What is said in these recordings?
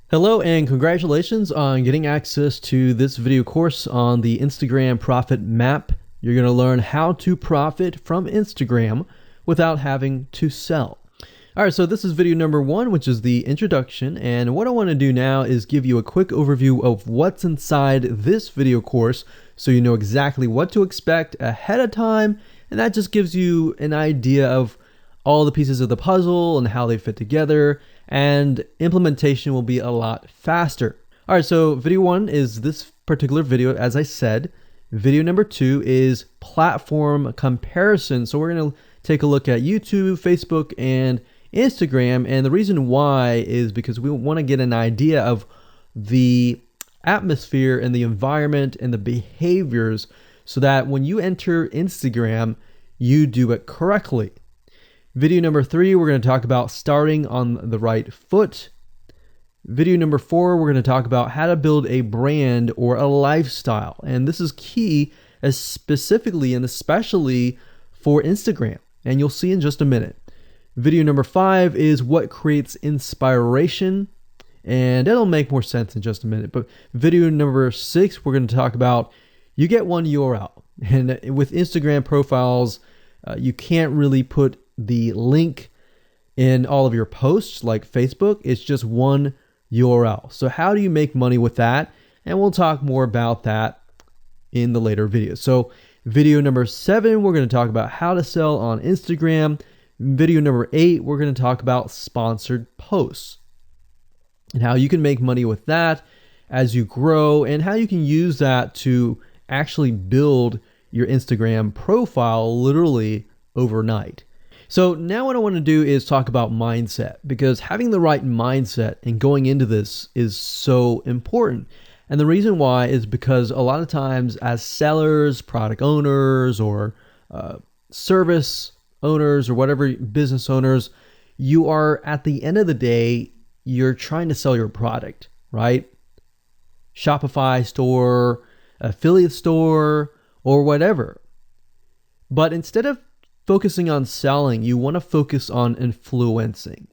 Hello and congratulations on getting access to this video course on the Instagram Profit Map. You're going to learn how to profit from Instagram without having to sell. All right, so this is video number 1, which is the introduction. And what I want to do now is give you a quick overview of what's inside this video course so you know exactly what to expect ahead of time. And that just gives you an idea of all the pieces of the puzzle and how they fit together, and implementation will be a lot faster. All right, so video 1 is this particular video, as I said. Video number 2 is platform comparison. So we're going to take a look at YouTube, Facebook, and Instagram. And the reason why is because we want to get an idea of the atmosphere and the environment and the behaviors so that when you enter Instagram, you do it correctly. Video number 3, we're going to talk about starting on the right foot. Video number 4, we're going to talk about how to build a brand or a lifestyle. And this is key, specifically and especially for Instagram. And you'll see in just a minute. Video number 5 is what creates inspiration. And it'll make more sense in just a minute. But video number 6, we're going to talk about you get one URL. And with Instagram profiles, you can't really put the link in all of your posts like Facebook. It's just one URL. So how do you make money with that? And we'll talk more about that in the later videos. So video number 7, we're going to talk about how to sell on Instagram. Video number 8, we're going to talk about sponsored posts and how you can make money with that as you grow and how you can use that to actually build your Instagram profile literally overnight. So now what I want to do is talk about mindset, because having the right mindset and going into this is so important. And the reason why is because a lot of times as sellers, product owners, or service owners, or whatever business owners, you are at the end of the day, you're trying to sell your product, right? Shopify store, affiliate store, or whatever. But instead of focusing on selling, you want to focus on influencing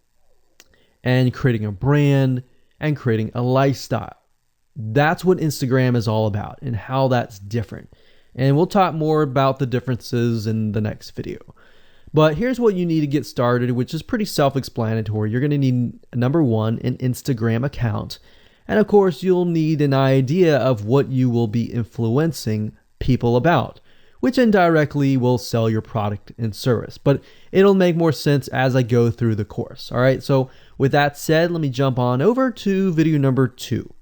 and creating a brand and creating a lifestyle. That's what Instagram is all about and how that's different. And we'll talk more about the differences in the next video. But here's what you need to get started, which is pretty self-explanatory. You're going to need, number 1, an Instagram account. And of course, you'll need an idea of what you will be influencing people about, which indirectly will sell your product and service. But it'll make more sense as I go through the course. All right, so with that said, let me jump on over to video number 2.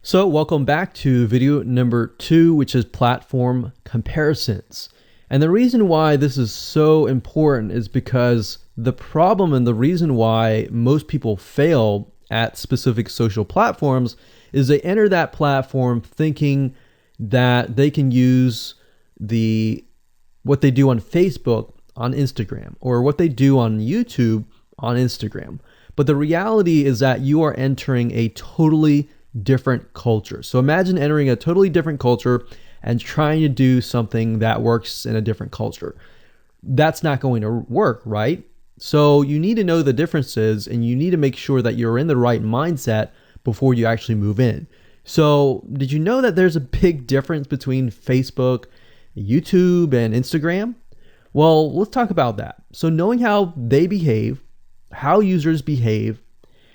So welcome back to video number 2, which is platform comparisons. And the reason why this is so important is because the problem and the reason why most people fail at specific social platforms is they enter that platform thinking that they can use what they do on Facebook on Instagram, or what they do on YouTube on Instagram. But the reality is that you are entering a totally different culture. So imagine entering a totally different culture and trying to do something that works in a different culture. That's not going to work, right? So you need to know the differences, and you need to make sure that you're in the right mindset before you actually move in. So did you know that there's a big difference between Facebook, YouTube, and Instagram? Well, let's talk about that. So knowing how they behave, how users behave,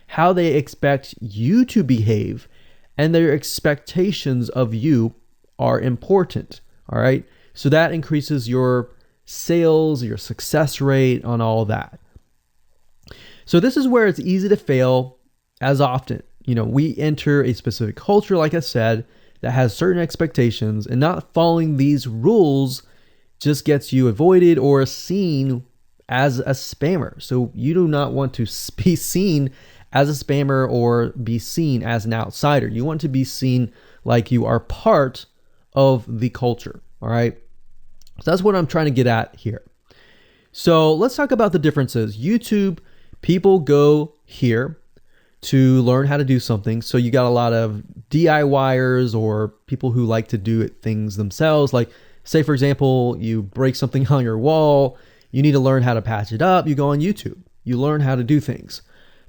how they expect you to behave, and their expectations of you are important, all right? So that increases your sales, your success rate on all that. So this is where it's easy to fail as often. You know, we enter a specific culture, like I said, that has certain expectations, and not following these rules just gets you avoided or seen as a spammer. So you do not want to be seen as a spammer or be seen as an outsider. You want to be seen like you are part of the culture, all right? So that's what I'm trying to get at here. So let's talk about the differences. YouTube, people go here to learn how to do something. So you got a lot of DIYers or people who like to do things themselves. Like, say, for example, you break something on your wall, you need to learn how to patch it up. You go on YouTube, you learn how to do things.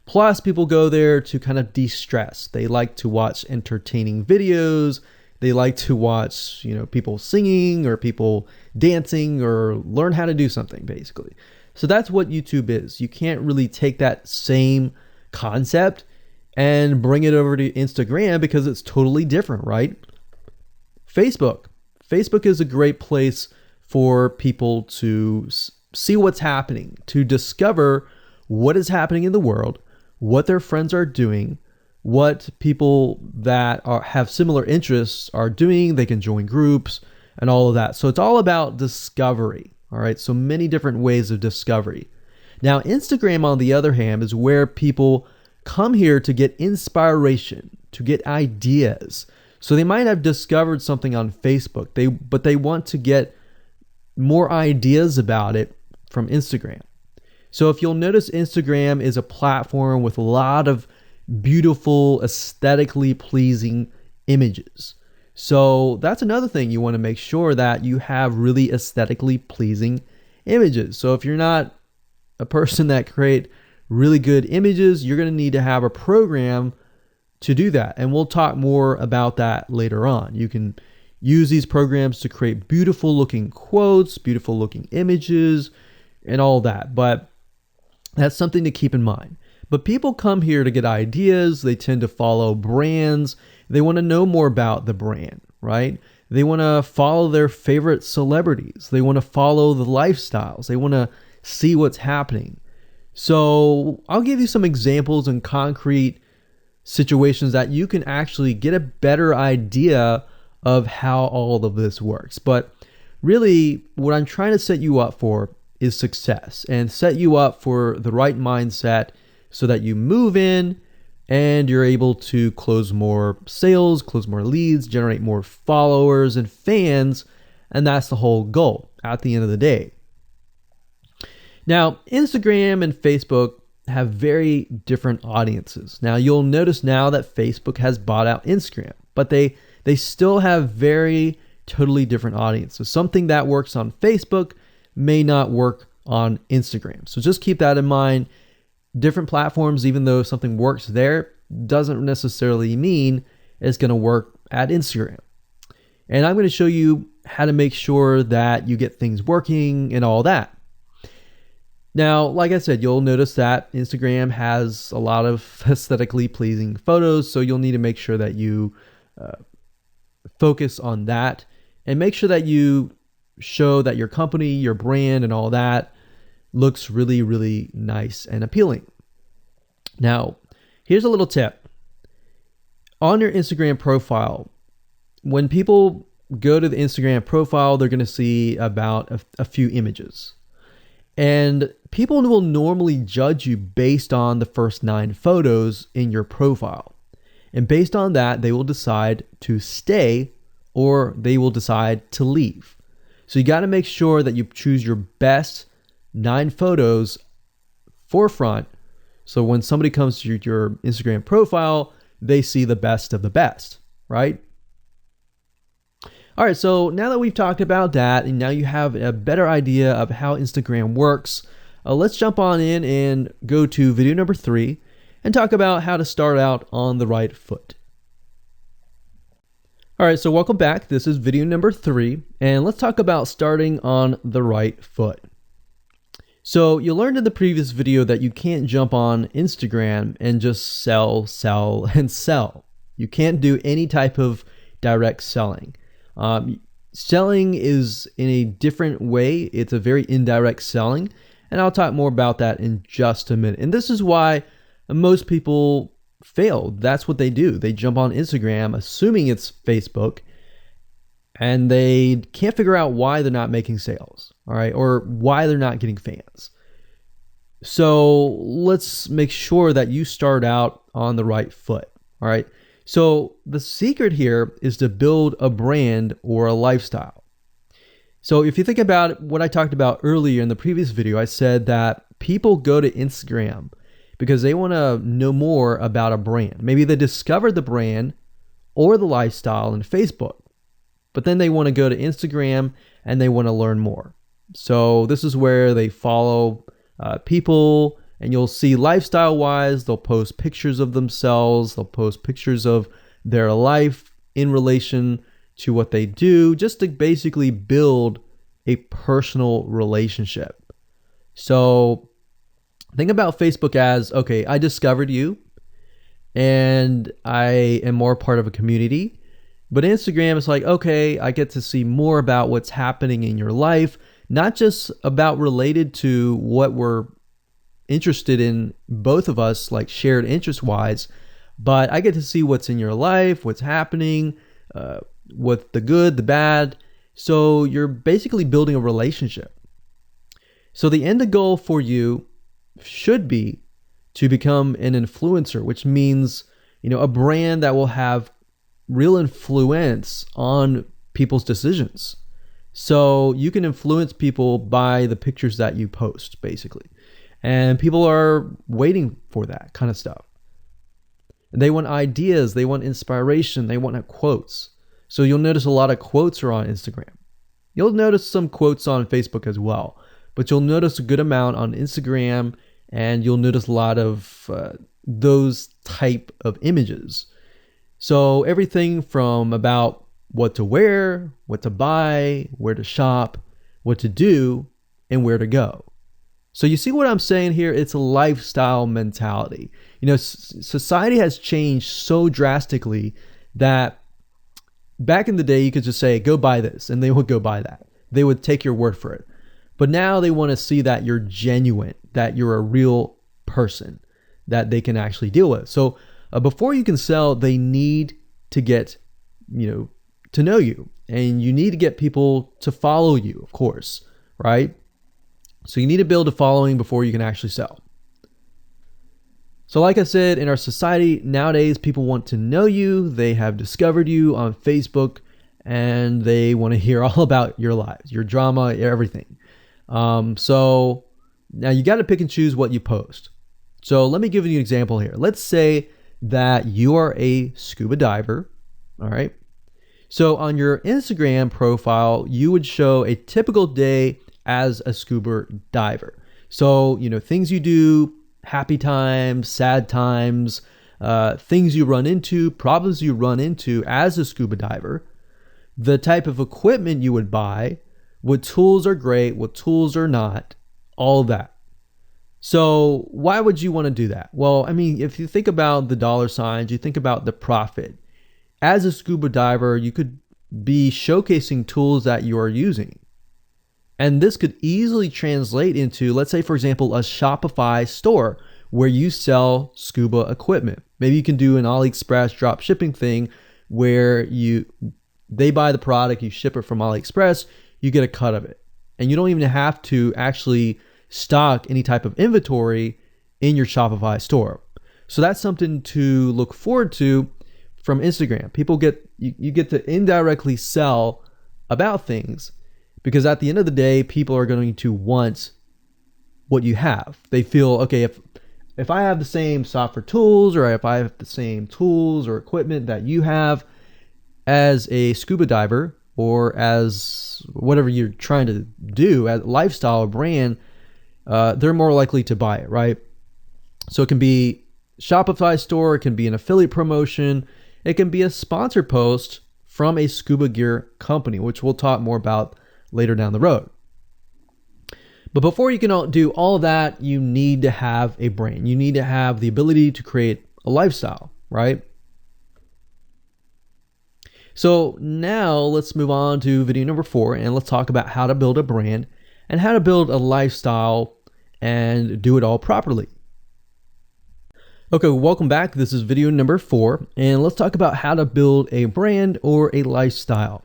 Plus, people go there to kind of de-stress. They like to watch entertaining videos. They like to watch, people singing or people dancing or learn how to do something, basically. So that's what YouTube is. You can't really take that same concept and bring it over to Instagram because it's totally different, right? Facebook. Facebook is a great place for people to see what's happening, to discover what is happening in the world, what their friends are doing, what people that have similar interests are doing. They can join groups and all of that. So it's all about discovery. All right. So many different ways of discovery. Now, Instagram, on the other hand, is where people come here to get inspiration, to get ideas. So they might have discovered something on Facebook, but they want to get more ideas about it from Instagram. So if you'll notice, Instagram is a platform with a lot of beautiful, aesthetically pleasing images. So that's another thing. You want to make sure that you have really aesthetically pleasing images. So if you're not a person that create really good images, you're going to need to have a program to do that. And we'll talk more about that later on. You can use these programs to create beautiful looking quotes, beautiful looking images, and all that. But that's something to keep in mind. But people come here to get ideas. They tend to follow brands. They want to know more about the brand, right? They want to follow their favorite celebrities. They want to follow the lifestyles. They want to see what's happening. So I'll give you some examples and concrete situations that you can actually get a better idea of how all of this works. But really, what I'm trying to set you up for is success, and set you up for the right mindset so that you move in and you're able to close more sales, close more leads, generate more followers and fans. And that's the whole goal at the end of the day. Now, Instagram and Facebook have very different audiences. Now, you'll notice now that Facebook has bought out Instagram, but they still have very totally different audiences. Something that works on Facebook may not work on Instagram. So just keep that in mind. Different platforms, even though something works there, doesn't necessarily mean it's going to work at Instagram. And I'm going to show you how to make sure that you get things working and all that. Now, like I said, you'll notice that Instagram has a lot of aesthetically pleasing photos, so you'll need to make sure that you focus on that and make sure that you show that your company, your brand, and all that looks really, really nice and appealing. Now, here's a little tip. On your Instagram profile, when people go to the Instagram profile, they're going to see about a few images. And people will normally judge you based on the first 9 photos in your profile. And based on that, they will decide to stay or they will decide to leave. So you got to make sure that you choose your best 9 photos forefront. So when somebody comes to your Instagram profile, they see the best of the best, right? All right, so now that we've talked about that, and now you have a better idea of how Instagram works, let's jump on in and go to video number 3 and talk about how to start out on the right foot. All right, so welcome back. This is video number 3, and let's talk about starting on the right foot. So you learned in the previous video that you can't jump on Instagram and just sell, and sell. You can't do any type of direct selling. Selling is in a different way. It's a very indirect selling, and I'll talk more about that in just a minute. And this is why most people fail. That's what they do. They jump on Instagram assuming it's Facebook, and they can't figure out why they're not making sales, all right, or why they're not getting fans. So let's make sure that you start out on the right foot, all right? So the secret here is to build a brand or a lifestyle. So if you think about what I talked about earlier in the previous video, I said that people go to Instagram because they want to know more about a brand. Maybe they discovered the brand or the lifestyle in Facebook, but then they want to go to Instagram and they want to learn more. So this is where they follow people And you'll see lifestyle wise, they'll post pictures of themselves, they'll post pictures of their life in relation to what they do, just to basically build a personal relationship. So think about Facebook as, okay, I discovered you and I am more part of a community. But Instagram is like, okay, I get to see more about what's happening in your life, not just about related to what we're interested in, both of us, like shared interest wise, but I get to see what's in your life, what's happening, what the good, the bad. So you're basically building a relationship. So the end goal for you should be to become an influencer, which means, a brand that will have real influence on people's decisions. So you can influence people by the pictures that you post, basically. And people are waiting for that kind of stuff. They want ideas, they want inspiration, they want quotes. So you'll notice a lot of quotes are on Instagram. You'll notice some quotes on Facebook as well, but you'll notice a good amount on Instagram, and you'll notice a lot of those type of images. So everything from about what to wear, what to buy, where to shop, what to do, and where to go. So you see what I'm saying here? It's a lifestyle mentality. Society has changed so drastically that back in the day, you could just say, go buy this, and they would go buy that. They would take your word for it. But now they want to see that you're genuine, that you're a real person that they can actually deal with. So before you can sell, they need to get, to know you, and you need to get people to follow you, of course, right? So you need to build a following before you can actually sell. So like I said, in our society nowadays, people want to know you. They have discovered you on Facebook, and they want to hear all about your lives, your drama, everything. So now you got to pick and choose what you post. So let me give you an example here. Let's say that you are a scuba diver. All right. So on your Instagram profile, you would show a typical day as a scuba diver. So, things you do, happy times, sad times, things you run into, problems you run into as a scuba diver, the type of equipment you would buy, what tools are great, what tools are not, all that. So why would you want to do that? Well, if you think about the dollar signs, you think about the profit. As a scuba diver, you could be showcasing tools that you are using. And this could easily translate into, let's say, for example, a Shopify store where you sell scuba equipment. Maybe you can do an AliExpress drop shipping thing where they buy the product, you ship it from AliExpress, you get a cut of it. And you don't even have to actually stock any type of inventory in your Shopify store. So that's something to look forward to from Instagram. You get to indirectly sell about things, because at the end of the day, people are going to want what you have. They feel, okay, if I have the same software tools, or if I have the same tools or equipment that you have as a scuba diver, or as whatever you're trying to do, as a lifestyle brand, they're more likely to buy it, right? So it can be Shopify store, it can be an affiliate promotion, it can be a sponsored post from a scuba gear company, which we'll talk more about later down the road. But before you can do all of that, you need to have a brand. You need to have the ability to create a lifestyle, right? So now let's move on to video number 4, and let's talk about how to build a brand and how to build a lifestyle and do it all properly. Okay, welcome back. This is video number 4, and let's talk about how to build a brand or a lifestyle.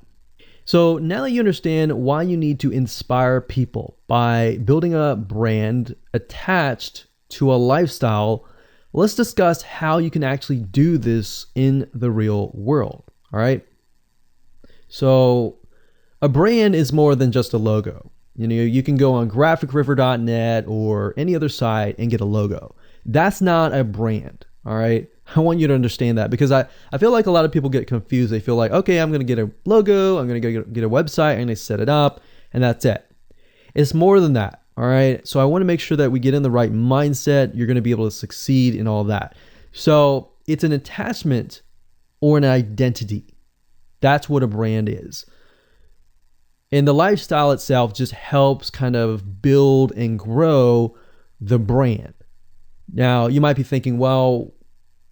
So now that you understand why you need to inspire people by building a brand attached to a lifestyle, let's discuss how you can actually do this in the real world. All right. So a brand is more than just a logo. You can go on graphicriver.net or any other site and get a logo. That's not a brand. All right. I want you to understand that, because I feel like a lot of people get confused. They feel like, okay, I'm going to get a logo, I'm going to go get a website, I'm going to set it up, and that's it. It's more than that. All right. So I want to make sure that we get in the right mindset. You're going to be able to succeed in all that. So it's an attachment or an identity. That's what a brand is. And the lifestyle itself just helps kind of build and grow the brand. Now, you might be thinking, well,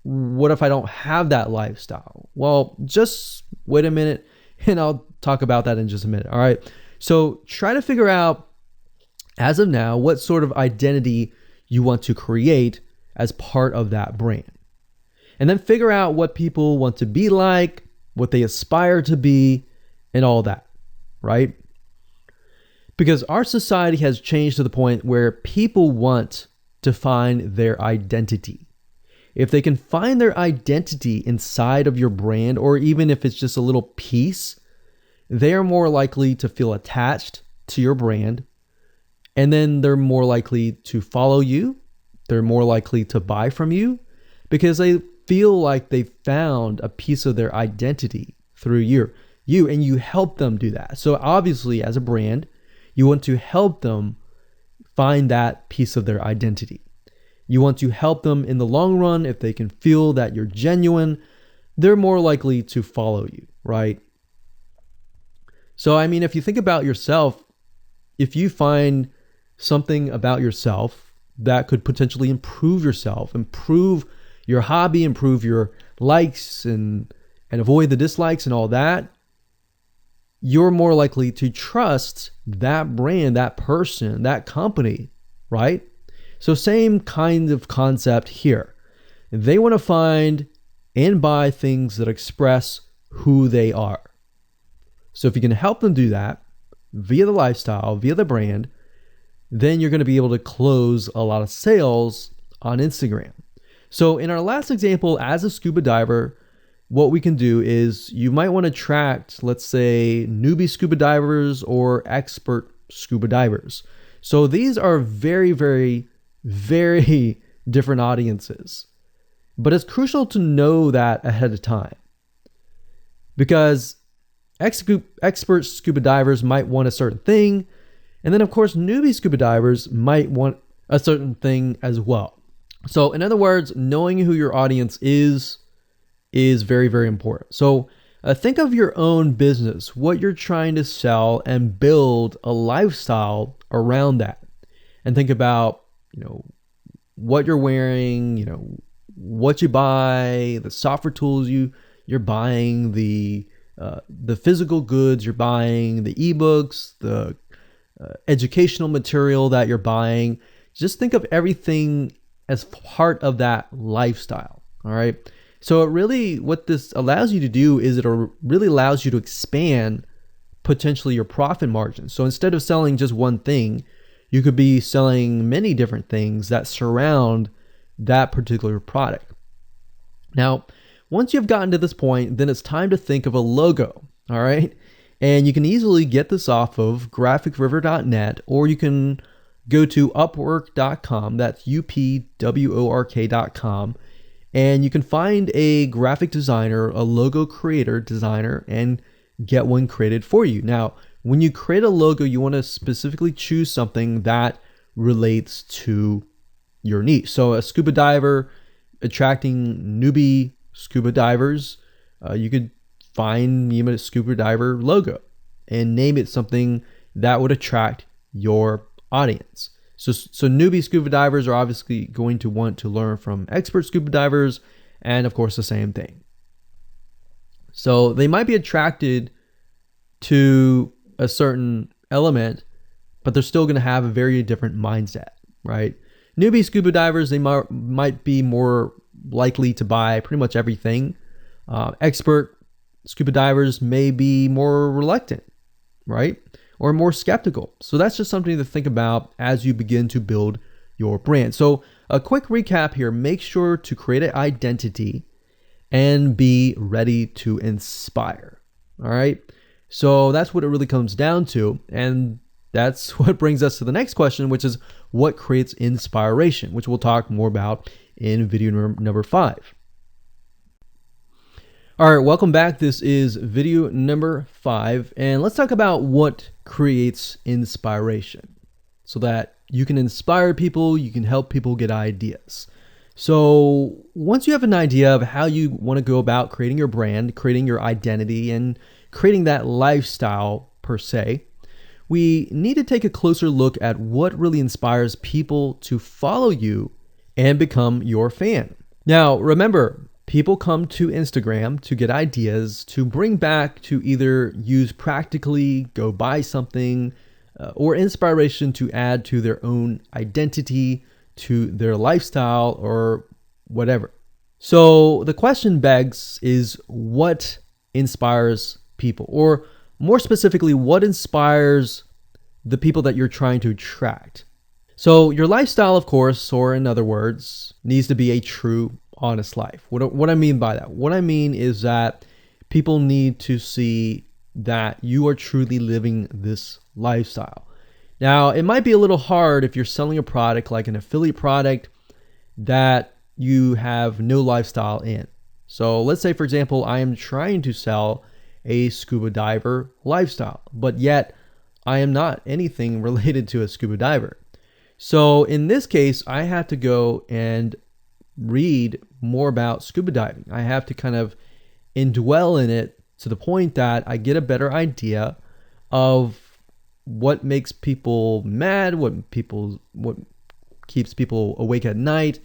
what if I don't have that lifestyle? Well, just wait a minute and I'll talk about that in just a minute. All right. So try to figure out, as of now, what sort of identity you want to create as part of that brand. And then figure out what people want to be like, what they aspire to be, and all that, right? Because our society has changed to the point where people want to find their identity. If they can find their identity inside of your brand, or even if it's just a little piece, they are more likely to feel attached to your brand. And then they're more likely to follow you. They're more likely to buy from you because they feel like they found a piece of their identity through you, and you help them do that. So obviously, as a brand, you want to help them find that piece of their identity. You want to help them in the long run. If they can feel that you're genuine, they're more likely to follow you, right? So, I mean, if you think about yourself, if you find something about yourself that could potentially improve yourself, improve your hobby, improve your likes and avoid the dislikes and all that, you're more likely to trust that brand, that person, that company, right? So same kind of concept here. They want to find and buy things that express who they are. So if you can help them do that via the lifestyle, via the brand, then you're going to be able to close a lot of sales on Instagram. So in our last example, as a scuba diver, what we can do is you might want to attract, let's say, newbie scuba divers or expert scuba divers. So these are very, very, very different audiences. But it's crucial to know that ahead of time, because expert scuba divers might want a certain thing. And then, of course, newbie scuba divers might want a certain thing as well. So in other words, knowing who your audience is very, very important. So think of your own business, what you're trying to sell, and build a lifestyle around that. And think about, what you're wearing, what you buy, the software tools you're buying, the physical goods you're buying, the ebooks, the educational material that you're buying. Just think of everything as part of that lifestyle. All right. So what this allows you to do is it really allows you to expand potentially your profit margin. So instead of selling just one thing, you could be selling many different things that surround that particular product. Now, once you've gotten to this point, then it's time to think of a logo. All right. And you can easily get this off of graphicriver.net, or you can go to upwork.com. That's upwork.com. And you can find a graphic designer, a logo designer, and get one created for you. Now, when you create a logo, you want to specifically choose something that relates to your niche. So a scuba diver attracting newbie scuba divers, you could find a scuba diver logo and name it something that would attract your audience. So newbie scuba divers are obviously going to want to learn from expert scuba divers, and of course the same thing. So they might be attracted to a certain element, but they're still going to have a very different mindset, right? Newbie scuba divers, they might be more likely to buy pretty much everything. Expert scuba divers may be more reluctant, right? Or more skeptical. So that's just something to think about as you begin to build your brand. So a quick recap here: make sure to create an identity and be ready to inspire. All right. So that's what it really comes down to. And that's what brings us to the next question, which is what creates inspiration, which we'll talk more about in video number 5. All right, welcome back. This is video number 5, and let's talk about what creates inspiration so that you can inspire people, you can help people get ideas. So once you have an idea of how you want to go about creating your brand, creating your identity, and creating that lifestyle per se, we need to take a closer look at what really inspires people to follow you and become your fan. Now, remember, people come to Instagram to get ideas to bring back to either use practically, go buy something, or inspiration to add to their own identity, to their lifestyle, or whatever. So the question begs is, what inspires people? Or more specifically, what inspires the people that you're trying to attract? So your lifestyle, of course, or in other words, needs to be a true, honest life. What I mean by that? What I mean is that people need to see that you are truly living this lifestyle. Now, it might be a little hard if you're selling a product like an affiliate product that you have no lifestyle in. So let's say, for example, I am trying to sell a scuba diver lifestyle, but yet I am not anything related to a scuba diver. So in this case, I have to go and read more about scuba diving. I have to kind of indwell in it to the point that I get a better idea of what makes people mad, what keeps people awake at night,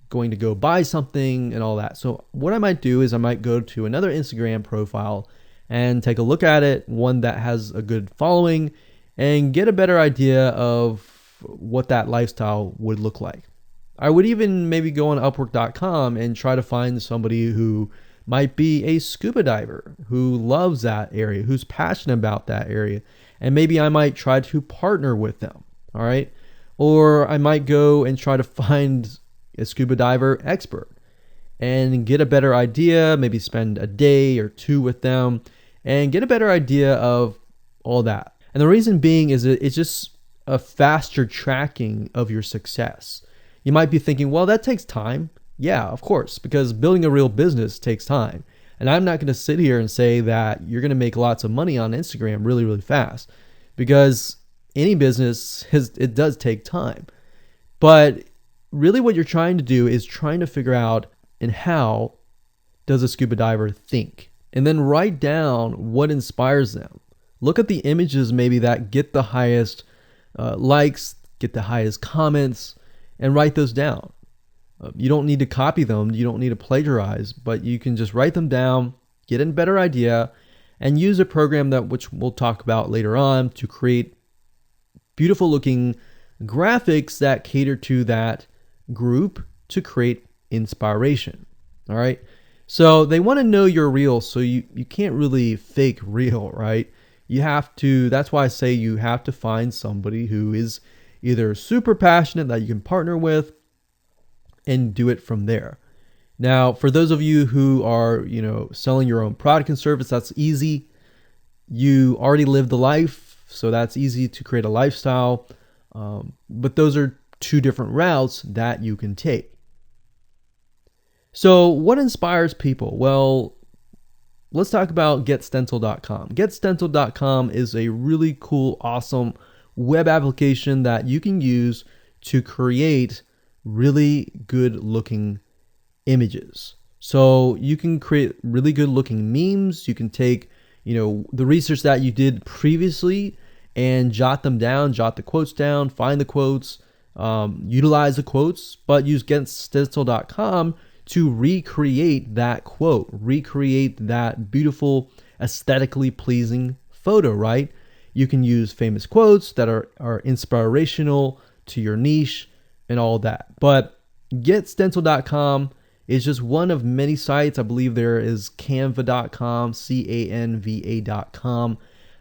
going to go buy something and all that. So what I might do is I might go to another Instagram profile and take a look at it, one that has a good following, and get a better idea of what that lifestyle would look like. I would even maybe go on Upwork.com and try to find somebody who might be a scuba diver, who loves that area, who's passionate about that area. And maybe I might try to partner with them, all right? Or I might go and try to find a scuba diver expert and get a better idea, maybe spend a day or two with them and get a better idea of all that. And the reason being is it's just a faster tracking of your success. You might be thinking, well, that takes time. Yeah, of course, because building a real business takes time. And I'm not going to sit here and say that you're going to make lots of money on Instagram really, really fast, because any business, it does take time. But really what you're trying to do is trying to figure out, and how does a scuba diver think? And then write down what inspires them. Look at the images maybe that get the highest likes, get the highest comments, and write those down. You don't need to copy them. You don't need to plagiarize, but you can just write them down, get a better idea, and use a program which we'll talk about later on to create beautiful looking graphics that cater to that group to create inspiration. All right. So they want to know you're real. So you can't really fake real, right? You have to, that's why I say you have to find somebody who is either super passionate that you can partner with and do it from there. Now, for those of you who are, selling your own product and service, that's easy. You already live the life, so that's easy to create a lifestyle. But those are two different routes that you can take. So what inspires people? Well, let's talk about GetStencil.com. GetStencil.com is a really cool, awesome web application that you can use to create really good looking images. So you can create really good looking memes. You can take, the research that you did previously and jot them down, jot the quotes down, find the quotes, utilize the quotes, but use GetStencil.com to recreate that quote, recreate that beautiful, aesthetically pleasing photo, right? You can use famous quotes that are inspirational to your niche and all that. But GetStencil.com is just one of many sites. I believe there is Canva.com, Canva.com,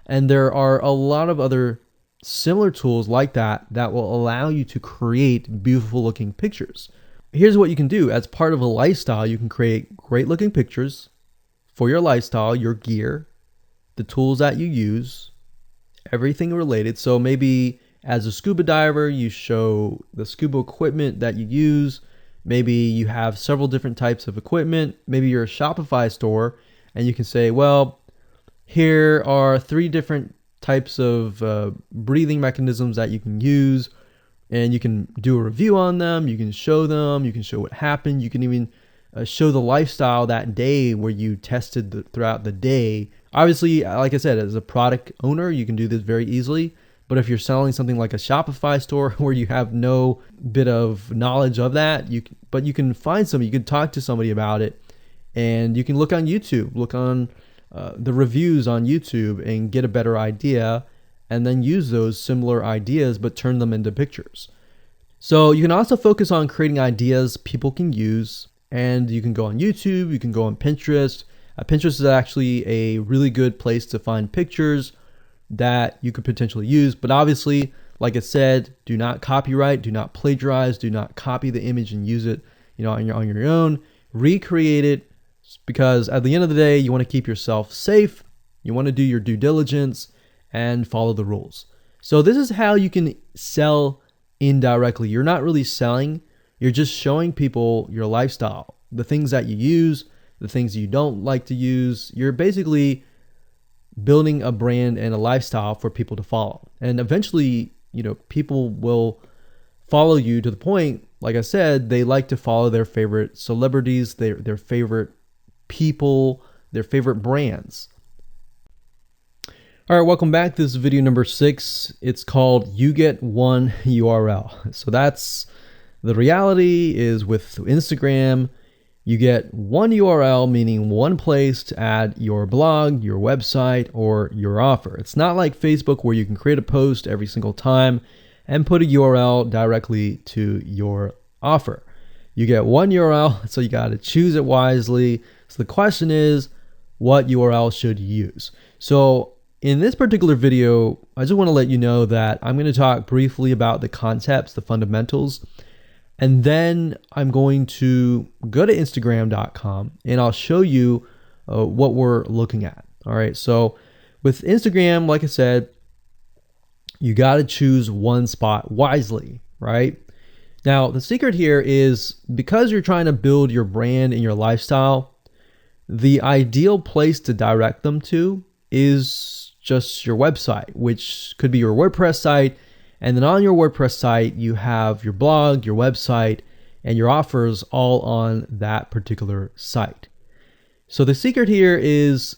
and there are a lot of other similar tools like that will allow you to create beautiful looking pictures. Here's what you can do. As part of a lifestyle, you can create great looking pictures for your lifestyle, your gear, the tools that you use, everything related. So maybe as a scuba diver, you show the scuba equipment that you use. Maybe you have several different types of equipment. Maybe you're a Shopify store and you can say, well, here are 3 different types of breathing mechanisms that you can use and you can do a review on them. You can show them, you can show what happened. You can even show the lifestyle that day where you tested throughout the day. Obviously, like I said, as a product owner, you can do this very easily. But if you're selling something like a Shopify store where you have no bit of knowledge of that, you can find somebody, you can talk to somebody about it, and you can look on YouTube, look on the reviews on YouTube and get a better idea, and then use those similar ideas but turn them into pictures. So you can also focus on creating ideas people can use, and you can go on YouTube, you can go on Pinterest. Pinterest is actually a really good place to find pictures that you could potentially use, but obviously, like I said, do not copyright, do not plagiarize, do not copy the image and use it, on your own. Recreate it, because at the end of the day, you want to keep yourself safe. You want to do your due diligence and follow the rules. So this is how you can sell indirectly. You're not really selling, you're just showing people your lifestyle, the things that you use, the things you don't like to use. You're basically building a brand and a lifestyle for people to follow. And eventually, people will follow you to the point, like I said, they like to follow their favorite celebrities, their favorite people, their favorite brands. All right, welcome back. This is video number 6. It's called You Get One URL. So that's the reality is with Instagram, you get one URL, meaning one place to add your blog, your website, or your offer. It's not like Facebook where you can create a post every single time and put a URL directly to your offer. You get one URL, so you got to choose it wisely. So the question is, what URL should you use? So in this particular video, I just want to let you know that I'm going to talk briefly about the concepts, the fundamentals, and then I'm going to go to Instagram.com and I'll show you what we're looking at. All right. So with Instagram, like I said, you got to choose one spot wisely, right? Now, the secret here is because you're trying to build your brand and your lifestyle, the ideal place to direct them to is just your website, which could be your WordPress site. And then on your WordPress site, you have your blog, your website, and your offers all on that particular site. So the secret here is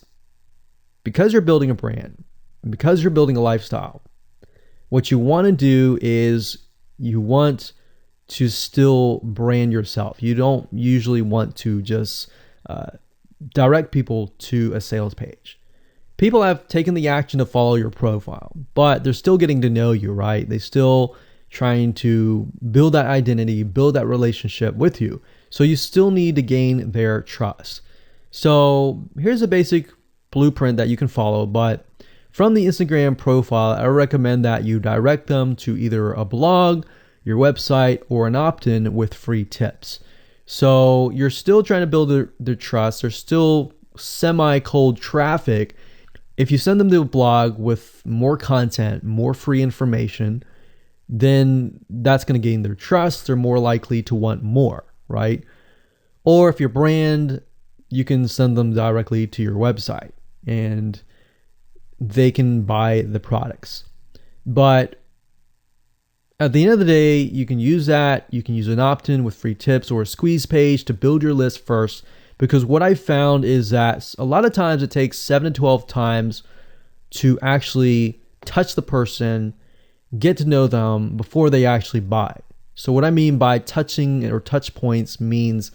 because you're building a brand, because you're building a lifestyle, what you want to do is you want to still brand yourself. You don't usually want to just direct people to a sales page. People have taken the action to follow your profile, but they're still getting to know you, right? They're still trying to build that identity, build that relationship with you. So you still need to gain their trust. So here's a basic blueprint that you can follow, but from the Instagram profile, I recommend that you direct them to either a blog, your website, or an opt-in with free tips. So you're still trying to build their trust. They're still semi-cold traffic. If you send them to a blog with more content, more free information, then that's going to gain their trust. They're more likely to want more, right? Or if your brand, you can send them directly to your website and they can buy the products. But at the end of the day, you can use that. You can use an opt-in with free tips or a squeeze page to build your list first. Because what I found is that a lot of times it takes 7 to 12 times to actually touch the person, get to know them before they actually buy. So what I mean by touching or touch points means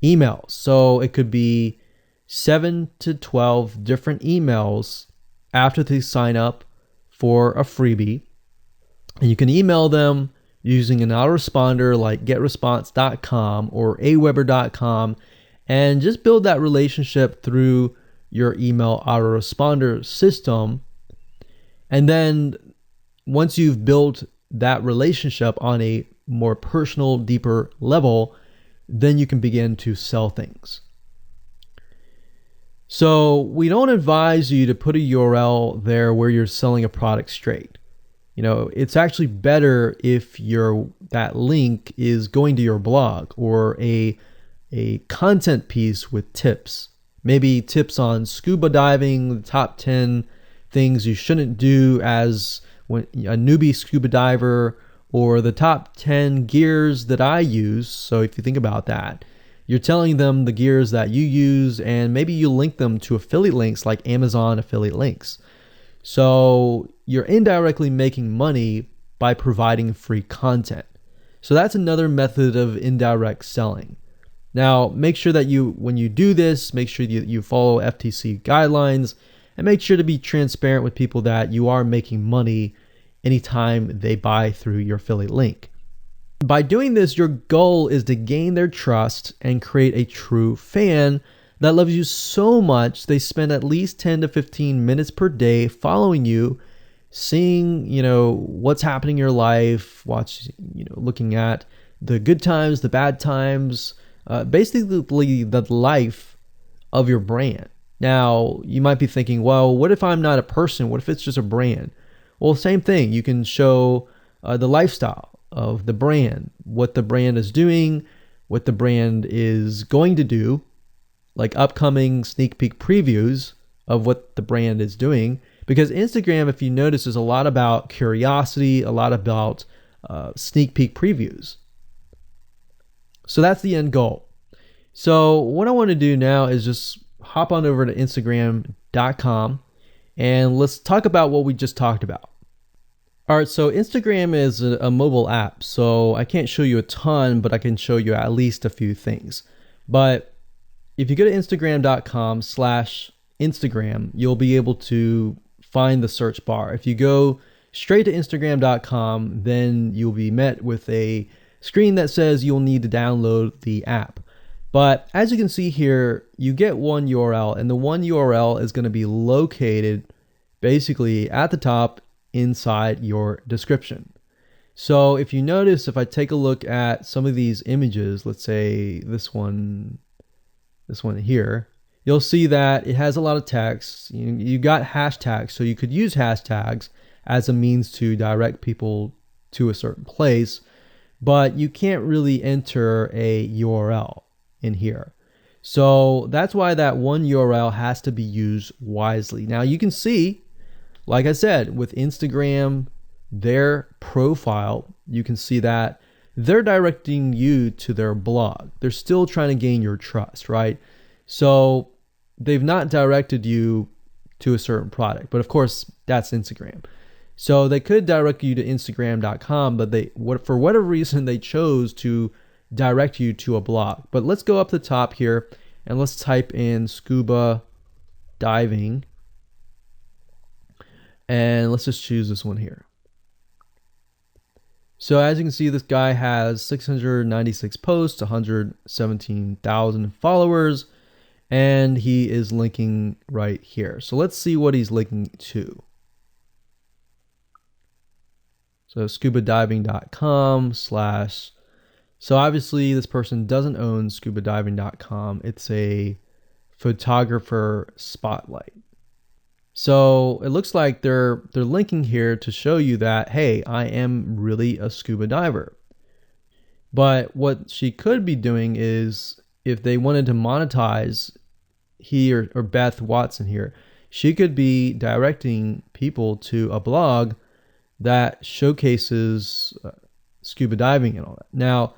emails. So it could be 7 to 12 different emails after they sign up for a freebie. And you can email them using an autoresponder like getresponse.com or aweber.com. And just build that relationship through your email autoresponder system. And then once you've built that relationship on a more personal, deeper level, then you can begin to sell things. So we don't advise you to put a URL there where you're selling a product straight. It's actually better if that link is going to your blog or a content piece with tips, maybe tips on scuba diving, the top 10 things you shouldn't do as a newbie scuba diver, or the top 10 gears that I use. So if you think about that, you're telling them the gears that you use, and maybe you link them to affiliate links like Amazon affiliate links. So you're indirectly making money by providing free content. So that's another method of indirect selling. Now, make sure that when you do this, make sure you follow FTC guidelines, and make sure to be transparent with people that you are making money anytime they buy through your affiliate link. By doing this, your goal is to gain their trust and create a true fan that loves you so much they spend at least 10 to 15 minutes per day following you, seeing, what's happening in your life, looking at the good times, the bad times, basically the life of your brand. Now, you might be thinking, well, what if I'm not a person? What if it's just a brand? Well, same thing. You can show the lifestyle of the brand, what the brand is doing, what the brand is going to do, like upcoming sneak peek previews of what the brand is doing. Because Instagram, if you notice, is a lot about curiosity, a lot about sneak peek previews. So that's the end goal. So what I want to do now is just hop on over to Instagram.com and let's talk about what we just talked about. All right, so Instagram is a mobile app, so I can't show you a ton, but I can show you at least a few things. But if you go to Instagram.com/Instagram, you'll be able to find the search bar. If you go straight to Instagram.com, then you'll be met with a screen that says you'll need to download the app. But as you can see here, you get one URL, and the one URL is going to be located basically at the top inside your description. So if you notice, if I take a look at some of these images, let's say this one here, you'll see that it has a lot of text. You got hashtags, so you could use hashtags as a means to direct people to a certain place, but you can't really enter a URL in here. So that's why that one URL has to be used wisely. Now you can see, like I said, with Instagram, their profile, you can see that they're directing you to their blog. They're still trying to gain your trust, right? So they've not directed you to a certain product, but of course that's Instagram. So they could direct you to Instagram.com, but for whatever reason, they chose to direct you to a blog. But let's go up the top here and let's type in scuba diving. And let's just choose this one here. So as you can see, this guy has 696 posts, 117,000 followers, and he is linking right here. So let's see what he's linking to. So scubadiving.com/. So obviously this person doesn't own scubadiving.com. It's a photographer spotlight. So it looks like they're linking here to show you that, hey, I am really a scuba diver. But what she could be doing is, if they wanted to monetize he or Beth Watson here, she could be directing people to a blog that showcases scuba diving and all that. Now,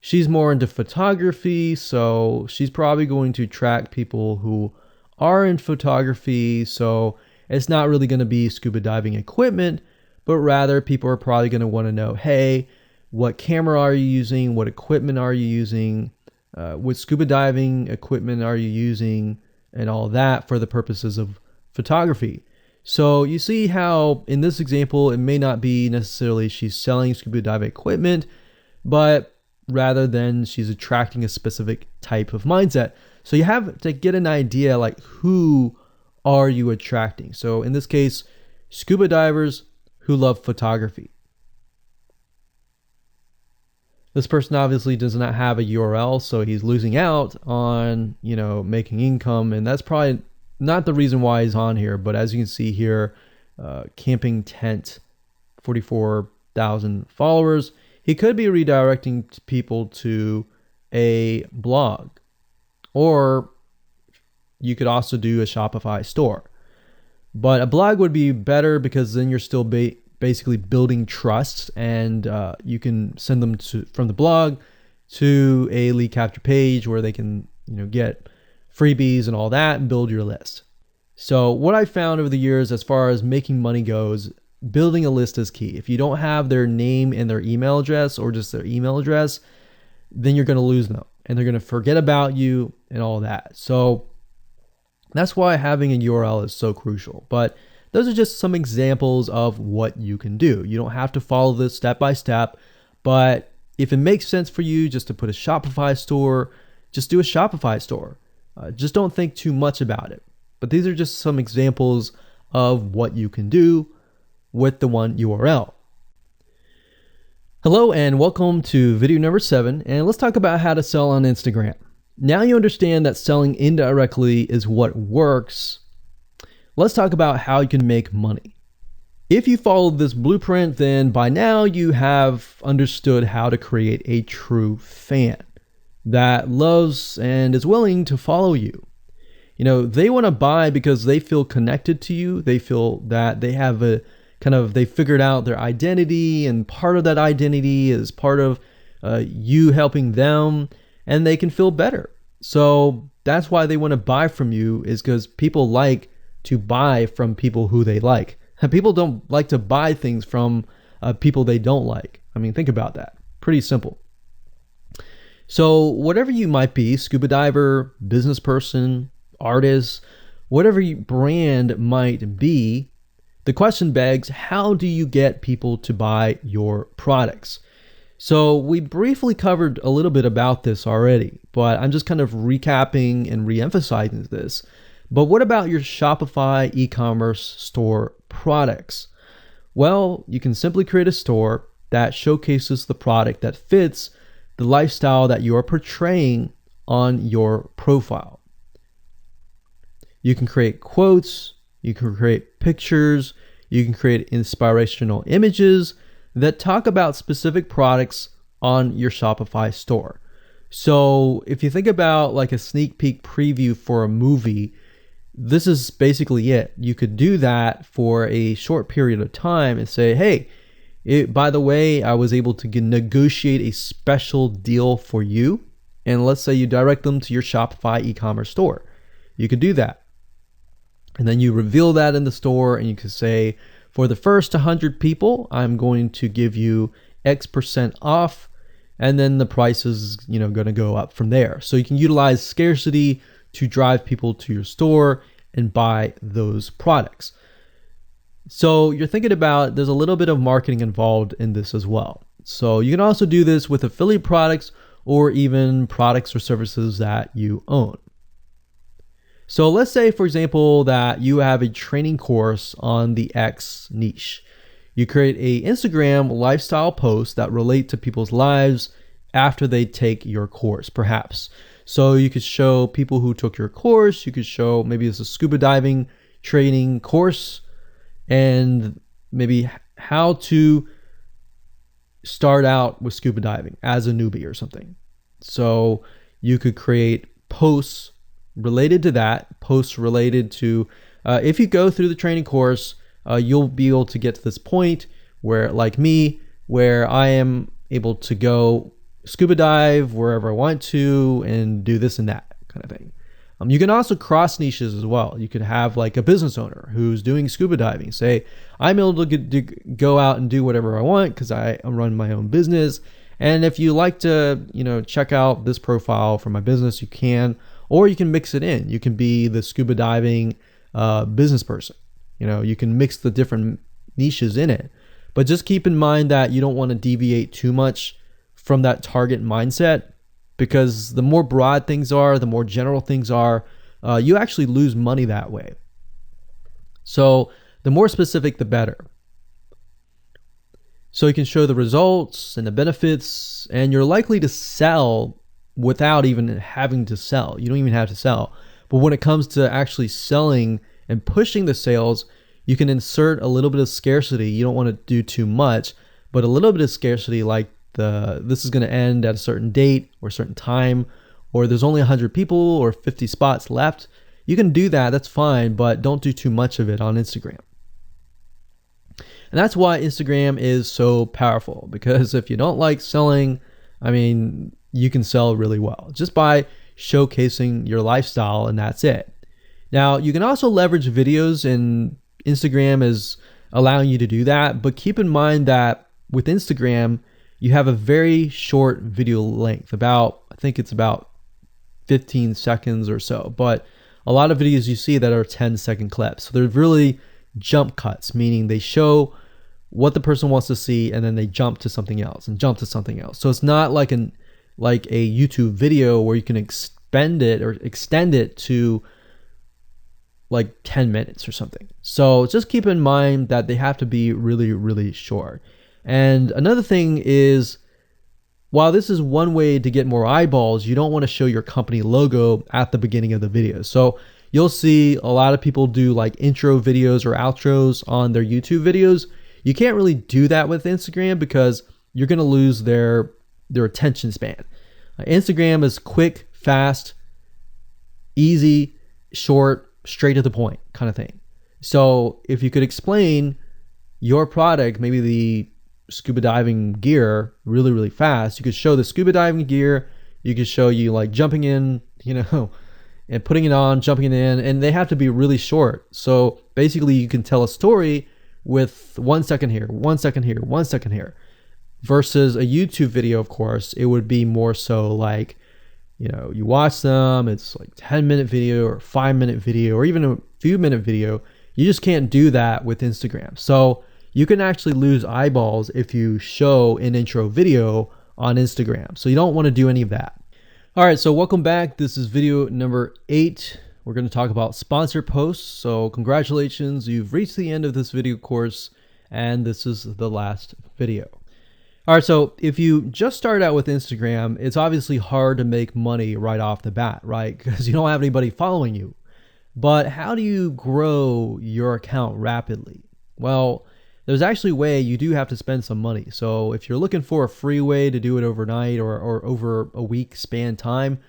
she's more into photography, so she's probably going to attract people who are in photography. So it's not really going to be scuba diving equipment, but rather people are probably going to want to know, hey, what camera are you using? What equipment are you using? What scuba diving equipment are you using? And all that for the purposes of photography. So you see how in this example, it may not be necessarily she's selling scuba diving equipment, but rather than she's attracting a specific type of mindset. So you have to get an idea, like, who are you attracting? So in this case, scuba divers who love photography. This person obviously does not have a URL, so he's losing out on, making income, and that's probably not the reason why he's on here. But as you can see here, camping tent, 44,000 followers. He could be redirecting people to a blog, or you could also do a Shopify store. But a blog would be better because then you're still basically building trust, and you can send them from the blog to a lead capture page where they can, get freebies and all that and build your list. So what I found over the years as far as making money goes, building a list is key. If you don't have their name and their email address, or just their email address, then you're going to lose them and they're going to forget about you and all that. So that's why having a URL is so crucial. But those are just some examples of what you can do. You don't have to follow this step by step, but if it makes sense for you just to put a Shopify store, just do a Shopify store. Just don't think too much about it. But these are just some examples of what you can do with the one URL. Hello and welcome to video number 7, and let's talk about how to sell on Instagram. Now you understand that selling indirectly is what works. Let's talk about how you can make money. If you followed this blueprint, then by now you have understood how to create a true fan that loves and is willing to follow you. They want to buy because they feel connected to you. They feel that they have they figured out their identity, and part of that identity is part of you helping them, and they can feel better. So that's why they want to buy from you, is because people like to buy from people who they like. And people don't like to buy things from people they don't like. I mean, think about that. Pretty simple. So whatever you might be, scuba diver, business person, artist, whatever your brand might be, the question begs, how do you get people to buy your products? So we briefly covered a little bit about this already, but I'm just kind of recapping and re-emphasizing this. But what about your Shopify e-commerce store products? Well, you can simply create a store that showcases the product that fits the lifestyle that you are portraying on your profile. You can create quotes, you can create pictures, you can create inspirational images that talk about specific products on your Shopify store. So if you think about like a sneak peek preview for a movie, this is basically it. You could do that for a short period of time and say, hey, by the way, I was able to negotiate a special deal for you. And let's say you direct them to your Shopify e-commerce store. You could do that. And then you reveal that in the store, and you could say, for the first 100 people, I'm going to give you X% off. And then the price is, going to go up from there. So you can utilize scarcity to drive people to your store and buy those products. So you're thinking about, there's a little bit of marketing involved in this as well. So you can also do this with affiliate products or even products or services that you own. So let's say, for example, that you have a training course on the X niche. You create a Instagram lifestyle post that relate to people's lives after they take your course, perhaps. So you could show people who took your course, you could show maybe it's a scuba diving training course, and maybe how to start out with scuba diving as a newbie or something. So you could create posts related to that, posts related to, if you go through the training course, you'll be able to get to this point where, like me, where I am able to go scuba dive wherever I want to and do this and that kind of thing. You can also cross niches as well. You could have like a business owner who's doing scuba diving. Say, I'm able to go out and do whatever I want because I run my own business. And if you like to, check out this profile for my business, you can, or you can mix it in. You can be the scuba diving business person. You can mix the different niches in it. But just keep in mind that you don't want to deviate too much from that target mindset, because the more broad things are, the more general things are, you actually lose money that way. So the more specific, the better. So you can show the results and the benefits, and you're likely to sell without even having to sell. You don't even have to sell. But when it comes to actually selling and pushing the sales, you can insert a little bit of scarcity. You don't want to do too much, but a little bit of scarcity, like this is going to end at a certain date or a certain time, or there's only 100 people or 50 spots left. You can do that, that's fine, but don't do too much of it on Instagram. And that's why Instagram is so powerful, because if you don't like selling, I mean, you can sell really well just by showcasing your lifestyle, and that's it. Now, you can also leverage videos, and Instagram is allowing you to do that, but keep in mind that with Instagram, you have a very short video length, I think it's about 15 seconds or so, but a lot of videos you see that are 10-second clips. So they're really jump cuts, meaning they show what the person wants to see and then they jump to something else and jump to something else. So it's not like a YouTube video where you can extend it to like 10 minutes or something. So just keep in mind that they have to be really, really short. And another thing is, while this is one way to get more eyeballs, you don't want to show your company logo at the beginning of the video. So you'll see a lot of people do like intro videos or outros on their YouTube videos. You can't really do that with Instagram because you're going to lose their attention span. Instagram is quick, fast, easy, short, straight to the point kind of thing. So if you could explain your product, maybe the scuba diving gear, really, really fast, you could show the scuba diving gear, you could show you like jumping in, and putting it on, jumping it in, and they have to be really short. So basically you can tell a story with 1 second here, 1 second here, 1 second here, versus a YouTube video. Of course, it would be more so like, you watch them, it's like 10-minute video or 5-minute video or even a few minute video. You just can't do that with Instagram. So you can actually lose eyeballs if you show an intro video on Instagram. So you don't want to do any of that. All right, so welcome back. This is video number 8. We're going to talk about sponsored posts. So congratulations, you've reached the end of this video course, and this is the last video. All right, so if you just started out with Instagram, it's obviously hard to make money right off the bat, right? Because you don't have anybody following you. But how do you grow your account rapidly? Well, there's actually a way. You do have to spend some money. So if you're looking for a free way to do it overnight or over a week span time,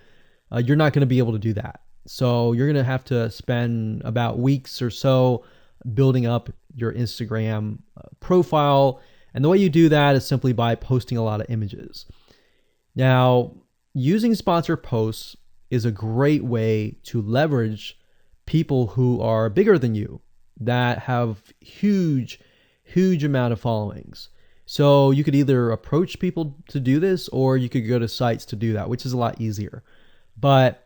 you're not going to be able to do that. So you're going to have to spend about weeks or so building up your Instagram profile. And the way you do that is simply by posting a lot of images. Now, using sponsored posts is a great way to leverage people who are bigger than you, that have huge amount of followings. So you could either approach people to do this, or you could go to sites to do that, which is a lot easier. But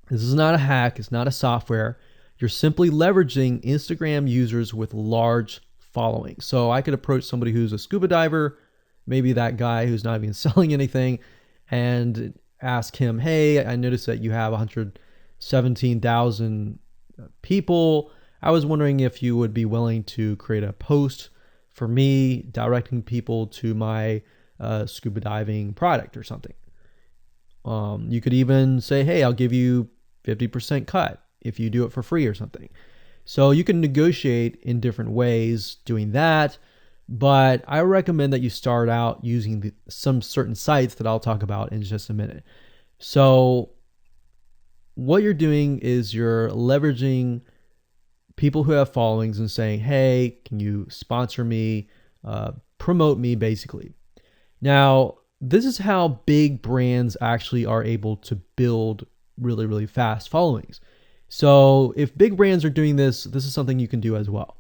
this is not a hack. It's not a software. You're simply leveraging Instagram users with large followings. So I could approach somebody who's a scuba diver, maybe that guy who's not even selling anything, and ask him, hey, I noticed that you have 117,000 people. I was wondering if you would be willing to create a post for me directing people to my scuba diving product or something. You could even say, hey, I'll give you 50% cut if you do it for free or something. So you can negotiate in different ways doing that, but I recommend that you start out using some certain sites that I'll talk about in just a minute. So what you're doing is you're leveraging people who have followings and saying, hey, can you sponsor me, promote me, basically. Now, this is how big brands actually are able to build really, really fast followings. So if big brands are doing this, this is something you can do as well.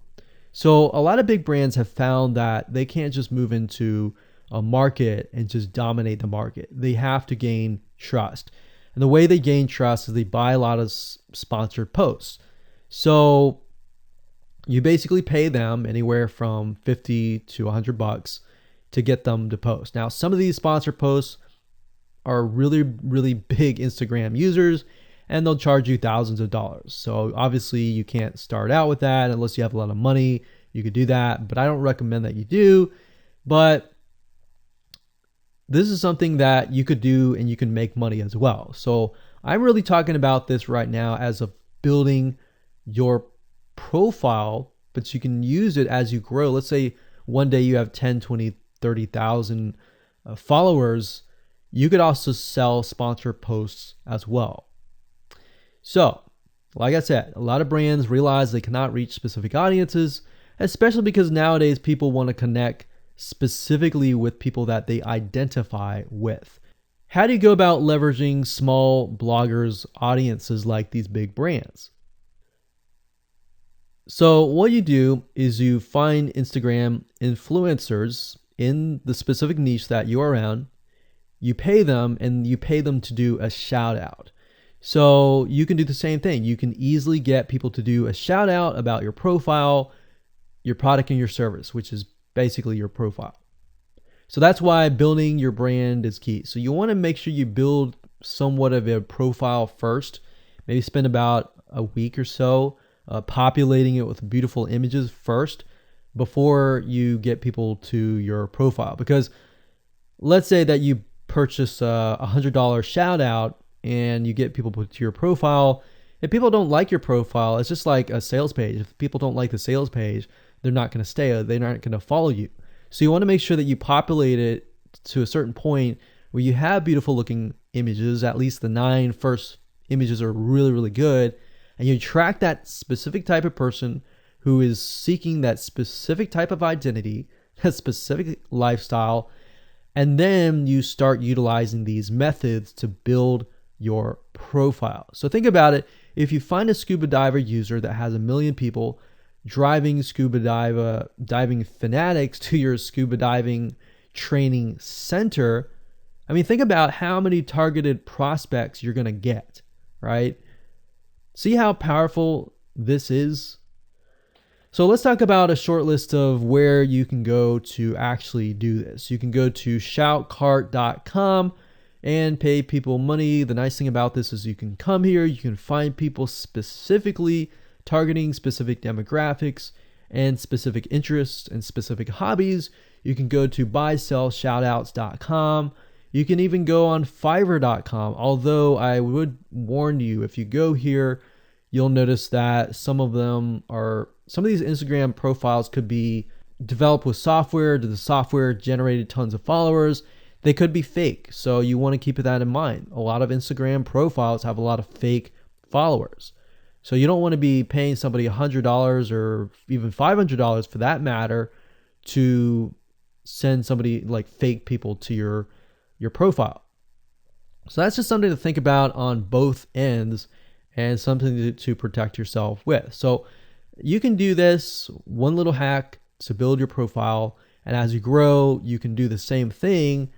So a lot of big brands have found that they can't just move into a market and just dominate the market. They have to gain trust. And the way they gain trust is they buy a lot of sponsored posts. So you basically pay them anywhere from $50 to $100 to get them to post. Now, some of these sponsored posts are really, really big Instagram users, and they'll charge you thousands of dollars. So obviously you can't start out with that unless you have a lot of money. You could do that, but I don't recommend that you do. But this is something that you could do and you can make money as well. So I'm really talking about this right now as of building your profile, but you can use it as you grow. Let's say one day you have 10, 20, 30,000 followers. You could also sell sponsored posts as well. So, like I said, a lot of brands realize they cannot reach specific audiences, especially because nowadays people want to connect specifically with people that they identify with. How do you go about leveraging small bloggers' audiences like these big brands? So what you do is you find Instagram influencers in the specific niche that you are around. You pay them, and you pay them to do a shout out. So you can do the same thing. You can easily get people to do a shout out about your profile, your product, and your service, which is basically your profile. So that's why building your brand is key. So you want to make sure you build somewhat of a profile first. Maybe spend about a week or so populating it with beautiful images first before you get people to your profile. Because let's say that you purchase a $100 shout out and you get people to your profile. If people don't like your profile, it's just like a sales page. If people don't like the sales page, they're not going to stay. They're not going to follow you. So you want to make sure that you populate it to a certain point where you have beautiful looking images. At least the 9 first images are really, really good. And you attract that specific type of person who is seeking that specific type of identity, that specific lifestyle. And then you start utilizing these methods to build your profile. So think about it. If you find a scuba diver user that has 1 million people driving scuba diving fanatics to your scuba diving training center, I mean, think about how many targeted prospects you're going to get, right? See how powerful this is? So let's talk about a short list of where you can go to actually do this. You can go to shoutcart.com and pay people money. The nice thing about this is you can come here, you can find people specifically targeting specific demographics and specific interests and specific hobbies. You can go to buysellshoutouts.com. You can even go on fiverr.com. Although I would warn you, if you go here, you'll notice that some of these Instagram profiles could be developed with software. The software generated tons of followers. They could be fake. So you want to keep that in mind. A lot of Instagram profiles have a lot of fake followers. So you don't want to be paying somebody $100 or even $500 for that matter to send somebody like fake people to your profile. So that's just something to think about on both ends and something to protect yourself with. So you can do this one little hack to build your profile. And as you grow, you can do the same thing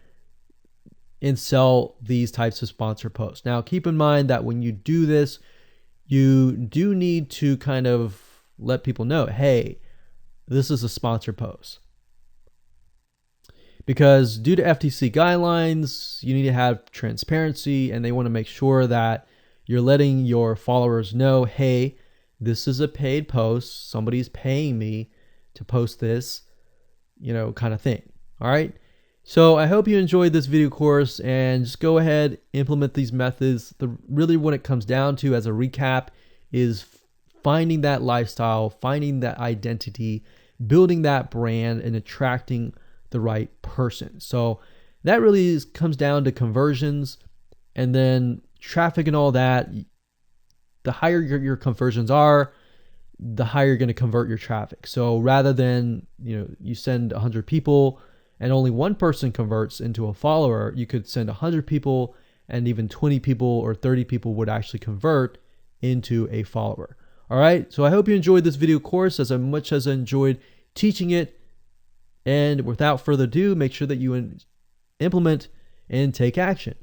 and sell these types of sponsor posts. Now, keep in mind that when you do this, you do need to kind of let people know, hey, this is a sponsor post. Because due to FTC guidelines, you need to have transparency, and they want to make sure that you're letting your followers know, hey, this is a paid post. Somebody's paying me to post this, kind of thing. All right. So I hope you enjoyed this video course, and just go ahead, implement these methods. Really what it comes down to as a recap is finding that lifestyle, finding that identity, building that brand, and attracting the right person. So that really comes down to conversions, and then traffic and all that. The higher your conversions are, the higher you're going to convert your traffic. So rather than, you send 100 people and only one person converts into a follower, you could send 100 people and even 20 people or 30 people would actually convert into a follower. All right. So I hope you enjoyed this video course as much as I enjoyed teaching it. And without further ado, make sure that you implement and take action.